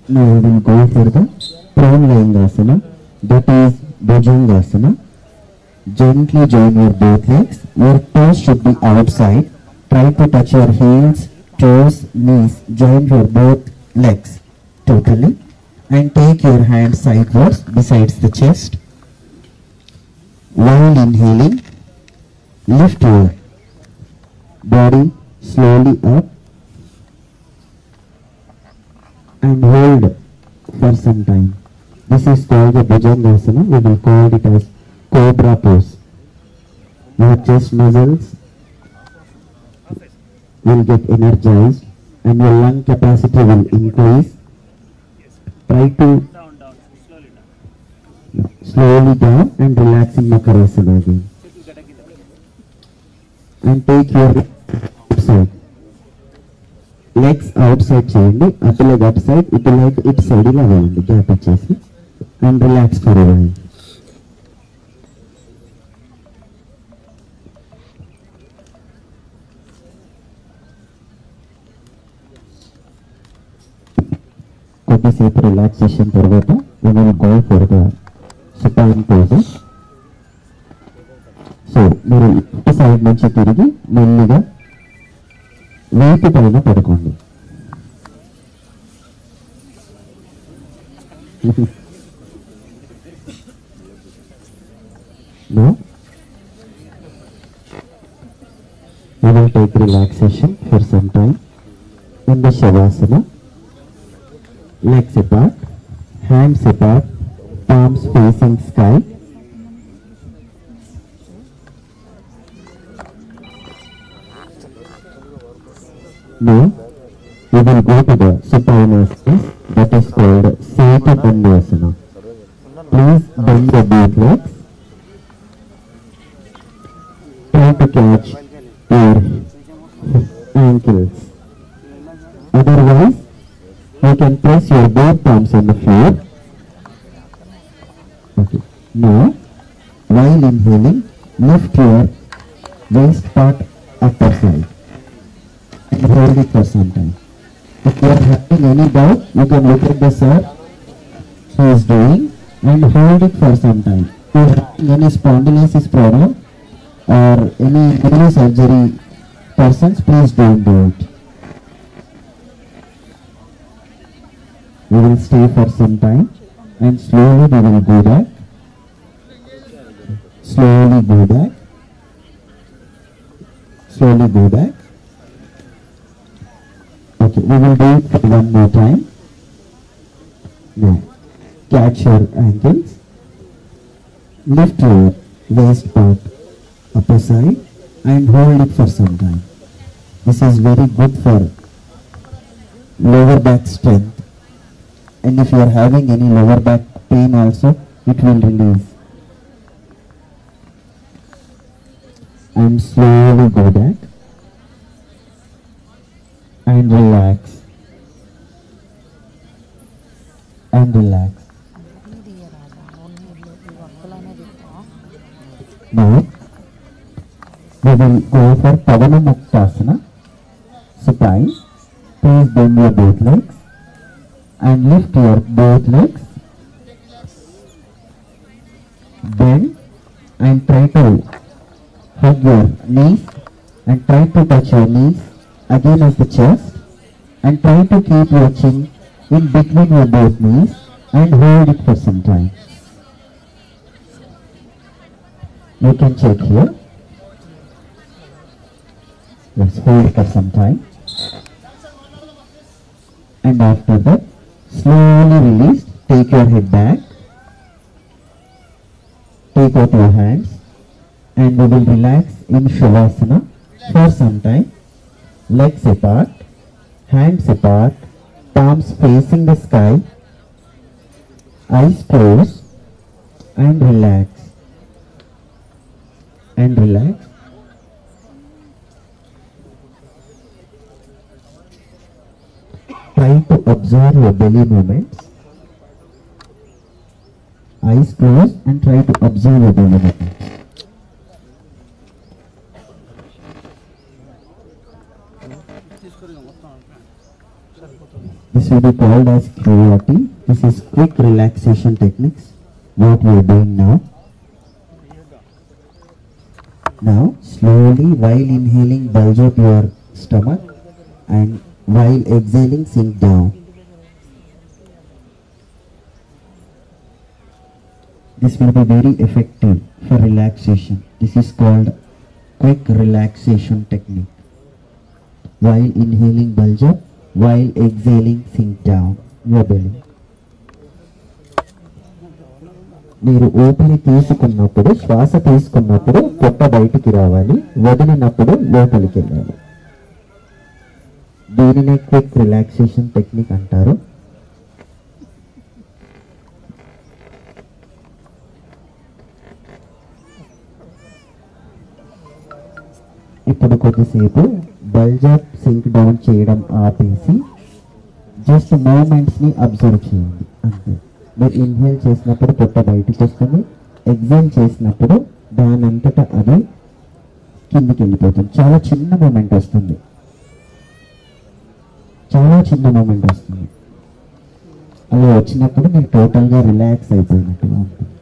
Now we will go for the prone laying asana, that is Bhujangasana. Gently join your both legs. Your toes should be outside. Try to touch your heels, toes, knees. Join your both legs totally and take your hands sideways besides the chest. While inhaling, lift your body slowly up and hold for some time. This is called the Bhujangasana. We will call it as Cobra pose. Your chest muscles will get energized and your lung capacity will increase. Try to slowly down and relaxing Makarasana again. And take your outside. Legs outside చేయండి. అటు leg అటు side, ఇటు leg ఇటు side ఇలా వేయండి. Gap ఇచ్చేసి and relax for a while. కొద్దిసేపు relaxation తర్వాత we will go for the supine poses. So మీరు ఇటు సైడ్ నుంచి తిరిగి మెల్లిగా వీపు పైన పడుకోండి. Now we will take relaxation for some time in the Shavasana. Legs apart, hands apart, palms facing sky. Now we will go to the supine asana, that is called Seta Bandhasana. Please bend the both legs. Try to catch your ankles. Otherwise, you can press your both palms on the floor. Okay. Now, while inhaling, lift your waist part upper side and hold it for some time. If you are having any doubt, you can look at the sir who is doing and hold it for some time. If you are having any spondylosis problem or any surgery persons, please don't do it. We will stay for some time and slowly we will go back. Slowly go back. Slowly go back. Okay, we will do it for one more time. Now, catch your ankles. Lift your waist part upper side and hold it for some time. This is very good for lower back strength. And if you are having any lower back pain also, it will release. And slowly go back and relax. And relax. Now we will go for Pavanamuktasana, supine. Please bend your both legs and lift your both legs. Bend and try to hug your knees and try to touch your knees again as the chest and try to keep your chin in between your both knees and hold it for some time. You can check here. Let's hold it for some time. And after that, slowly release. Take your head back. Take out your hands. And we will relax in Shavasana for some time. Legs apart. Hands apart. Palms facing the sky. Eyes closed. And relax. And relax. Try to observe your belly movements. Eyes closed and try to observe your belly movements. This will be called as QRT. This is quick relaxation techniques. What you are doing now. Now, slowly while inhaling, bulge up your stomach, and while exhaling, sink down. This will be very effective for relaxation. This is called quick relaxation technique. While inhaling, bulge up, while exhaling, sink down your belly. మీరు ఊపిరి తీసుకున్నప్పుడు, శ్వాస తీసుకున్నప్పుడు పొట్ట బయటికి రావాలి, వదిలినప్పుడు లోపలికి వెళ్ళాలి. దీనినే క్విక్ రిలాక్సేషన్ టెక్నిక్ అంటారు. ఇప్పుడు కొద్దిసేపు బల్జ్ అప్ సింక్ డౌన్ చేయడం ఆపేసి జస్ట్ మూమెంట్స్ని అబ్జర్వ్ చేయండి అంతే. మీరు ఇన్హేల్ చేసినప్పుడు పొట్ట బయటికి వస్తుంది, ఎగ్జేల్ చేసినప్పుడు దాని అంతటా అది కిందికి వెళ్ళిపోతుంది. చాలా చిన్న మూమెంట్ వస్తుంది, చాలా చిన్న మూమెంట్ వస్తుంది. అలా వచ్చినప్పుడు మీరు టోటల్గా రిలాక్స్ అయిపోయినట్టుగా ఉంటుంది.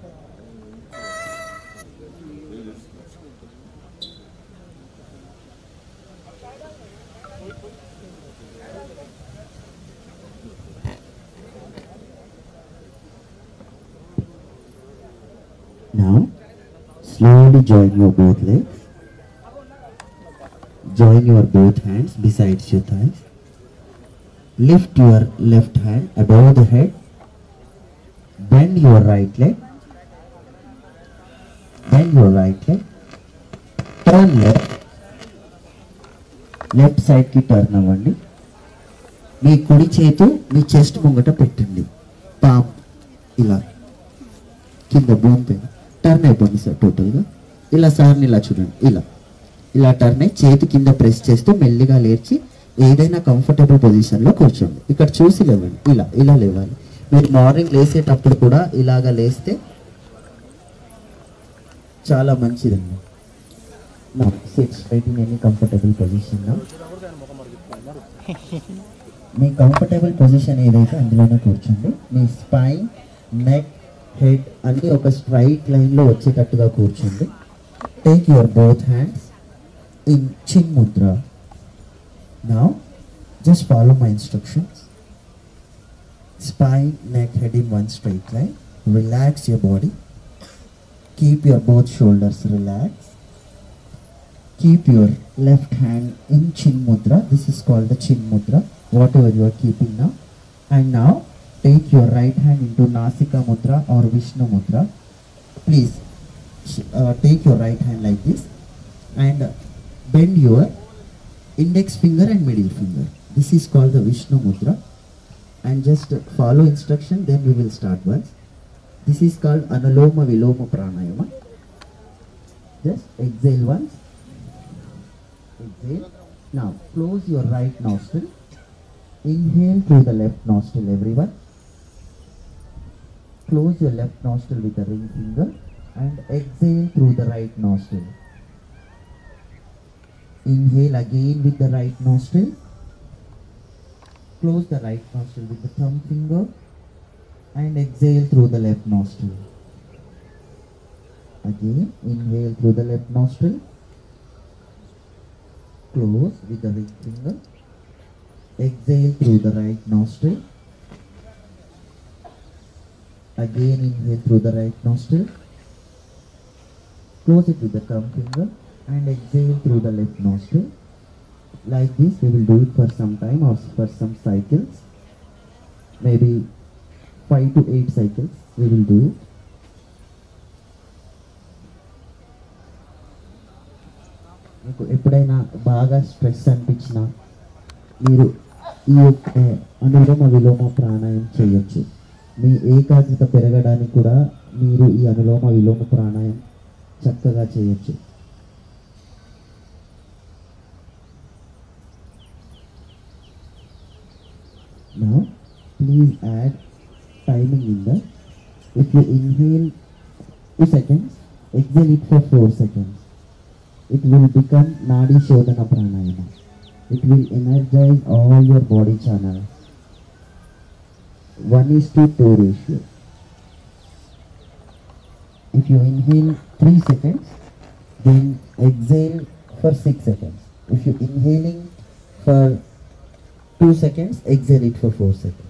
Now, slowly join your both legs. Join your both hands beside your thighs. Lift your left hand above the head. Bend your right leg. Bend your right leg. Turn left. Left side ki turn అవ్వండి. మీ కుడి చేతు మీ chest ముంగట పెట్టండి. Palm ఇలా కింద భూమి పైన turn అయిపోయింది సార్. టోటల్గా ఇలా సార్ని ఇలా చూడండి, ఇలా ఇలా టర్న్ అయ్యి చేతి కింద ప్రెస్ చేస్తూ మెల్లిగా లేచి ఏదైనా కంఫర్టబుల్ పొజిషన్లో కూర్చోండి. ఇక్కడ చూసి లేవండి, ఇలా ఇలా లేవాలి. మీరు మార్నింగ్ లేసేటప్పుడు కూడా ఇలాగా లేస్తే చాలా మంచిదండి. SIT straight in any comfortable position. Me comfortable position ఏదైతే అందులోనే కూర్చోండి. మీ స్పైన్, నెక్, హెడ్ అన్నీ ఒక స్ట్రైట్ లైన్లో వచ్చేటట్టుగా కూర్చోండి. Take your both hands in చిన్ Mudra. Now just follow my instructions. Spine, neck, head in one straight line. Relax your body. Keep your both shoulders relaxed. Keep your left hand in Chin Mudra. This is called the Chin Mudra, whatever you are keeping now. And now take your right hand into Nasika Mudra or Vishnu Mudra. Please take your right hand like this and bend your index finger and middle finger. This is called the Vishnu Mudra. And just follow instruction, then we will start once. This is called Anuloma Viloma Pranayama. Just exhale once. Exhale. Now close your right nostril. Inhale through the left nostril, everyone. Close your left nostril with the ring finger and exhale through the right nostril. Inhale again with the right nostril. Close the right nostril with the thumb finger and exhale through the left nostril. Again, inhale through the left nostril. Close with the ring finger. Exhale through the right nostril. Again, inhale through the right nostril. Close it with the thumb finger and exhale through the left nostril. Like this, we will do it for some time or for some cycles. Maybe 5 to 8 cycles we will do it. మీకు ఎప్పుడైనా బాగా stress అనిపించినా మీరు ఈ యొక్క అనులోమ విలోమ ప్రాణాయామం చేయొచ్చు. మీ ఏకాగ్రత పెరగడానికి కూడా మీరు ఈ అనులోమ విలోమ ప్రాణాయామం చక్కగా చేయొచ్చు. Now, please add timing in that. If you inhale 2 seconds, exhale it for 4 seconds. It will become Nadi Shodhana Pranayama. It will energize all your body channels. 1:2 ratio. If you inhale 3 seconds, then exhale for 6 seconds. If you inhaling for 2 seconds, exhale it for 4 seconds.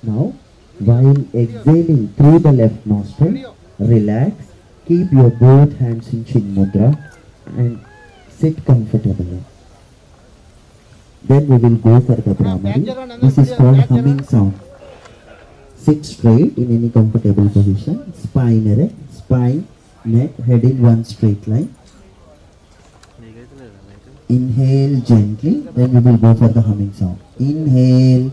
Now, while exhaling through the left nostril, relax, keep your both hands in Chin Mudra and sit comfortably. Then we will go for the Brahmari. This is called humming sound. Sit straight in any comfortable position, spine erect, spine, neck, head in one straight line. Inhale gently, then we will go for the humming sound. Inhale.